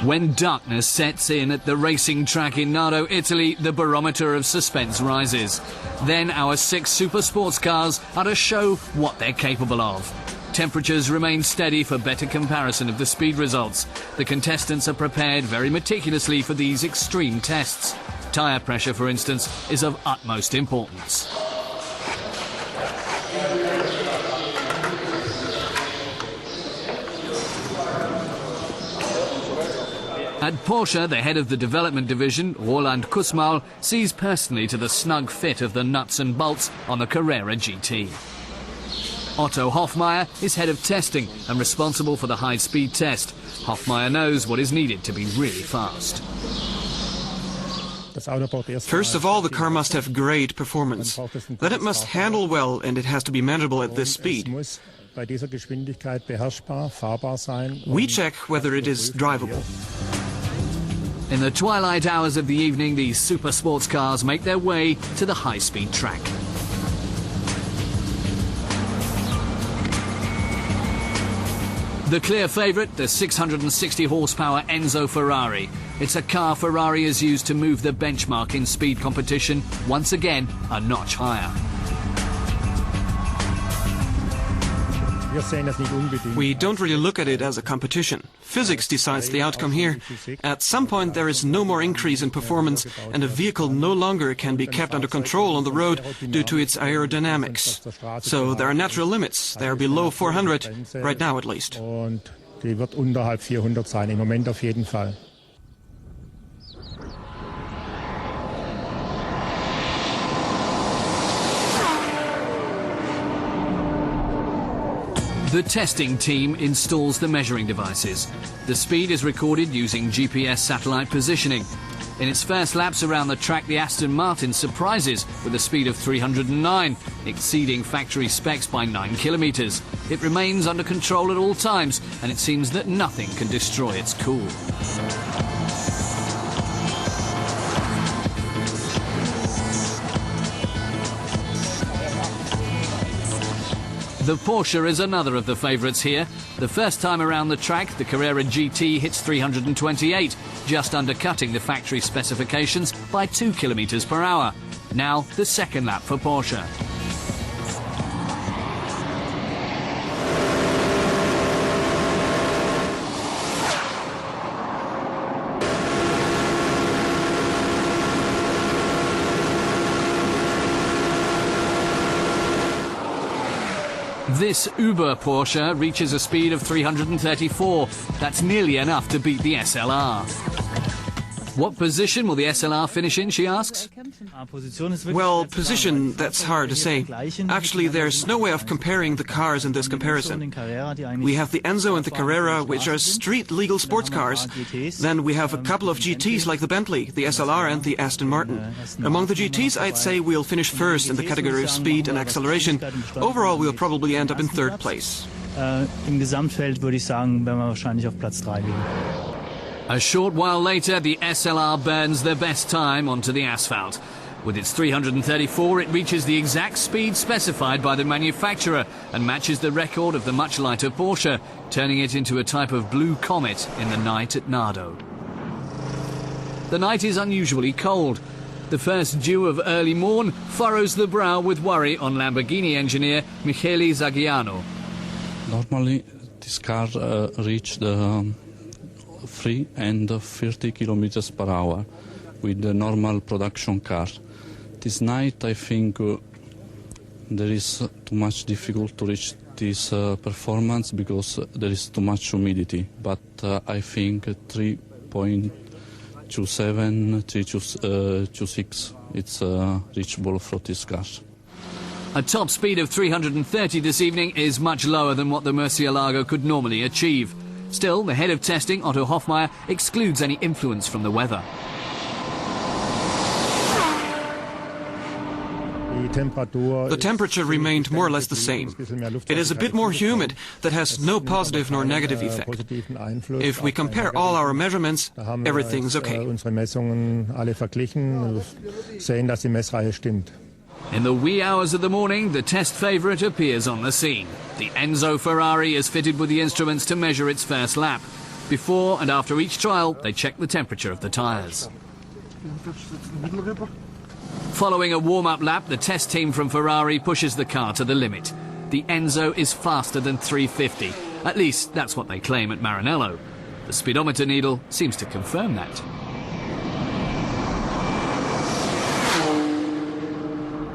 When darkness sets in at the racing track in Nardò, Italy, the barometer of suspense rises. Then our 6 super sports cars are to show what they're capable of. Temperatures remain steady for better comparison of the speed results. The contestants are prepared very meticulously for these extreme tests. Tyre pressure, for instance, is of utmost importance. At Porsche, the head of the development division, Roland Kussmaul, sees personally to the snug fit of the nuts and bolts on the Carrera GT. Otto Hoffmeier is head of testing and responsible for the high-speed test. Hoffmeier knows what is needed to be really fast. First of all, the car must have great performance. Then it must handle well, and it has to be manageable at this speed. We check whether it is drivable. In the twilight hours of the evening, these super sports cars make their way to the high-speed track. The clear favourite, the 660 horsepower Enzo Ferrari. It's a car Ferrari has used to move the benchmark in speed competition once again a notch higher. We don't really look at it as a competition. Physics decides the outcome here. At some point there is no more increase in performance and a vehicle no longer can be kept under control on the road due to its aerodynamics. So there are natural limits. They are below 400, right now at least. The testing team installs the measuring devices. The speed is recorded using GPS satellite positioning. In its first laps around the track, the Aston Martin surprises with a speed of 309, exceeding factory specs by 9 kilometres. It remains under control at all times, and it seems that nothing can destroy its cool. The Porsche is another of the favourites here. The first time around the track, the Carrera GT hits 328, just undercutting the factory specifications by 2 kilometres per hour. Now, the second lap for Porsche. This Uber Porsche reaches a speed of 334. That's nearly enough to beat the SLR. What position will the SLR finish in, she asks? Well, position, that's hard to say. Actually, there's no way of comparing the cars in this comparison. We have the Enzo and the Carrera, which are street-legal sports cars. Then we have a couple of GTs like the Bentley, the SLR and the Aston Martin. Among the GTs, I'd say we'll finish first in the category of speed and acceleration. Overall, we'll probably end up in third place. Im Gesamtfeld würde ich sagen, werden wir wahrscheinlich auf Platz 3 liegen. A short while later, the SLR burns their best time onto the asphalt. With its 334, it reaches the exact speed specified by the manufacturer and matches the record of the much lighter Porsche, turning it into a type of blue comet in the night at Nardò. The night is unusually cold. The first dew of early morn furrows the brow with worry on Lamborghini engineer Michele Zaghiano. Normally, this car reached 3 and 30 kilometers per hour with the normal production car. This night I think there is too much difficult to reach this performance because there is too much humidity, but I think 3.27, 3.26 it's reachable for this car. A top speed of 330 this evening is much lower than what the Murcielago could normally achieve. Still, the head of testing, Otto Hoffmeier, excludes any influence from the weather. The temperature remained more or less the same. It is a bit more humid. That has no positive nor negative effect. If we compare all our measurements, everything's okay. In the wee hours of the morning, the test favourite appears on the scene. The Enzo Ferrari is fitted with the instruments to measure its first lap. Before and after each trial, they check the temperature of the tyres. Following a warm-up lap, the test team from Ferrari pushes the car to the limit. The Enzo is faster than 350. At least, that's what they claim at Maranello. The speedometer needle seems to confirm that.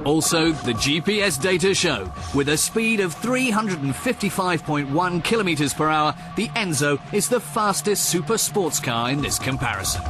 Also, the GPS data show, with a speed of 355.1 kilometers per hour, the Enzo is the fastest super sports car in this comparison.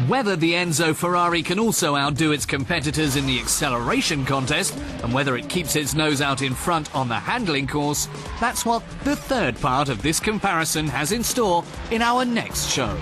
Whether the Enzo Ferrari can also outdo its competitors in the acceleration contest, and whether it keeps its nose out in front on the handling course, that's what the third part of this comparison has in store in our next show.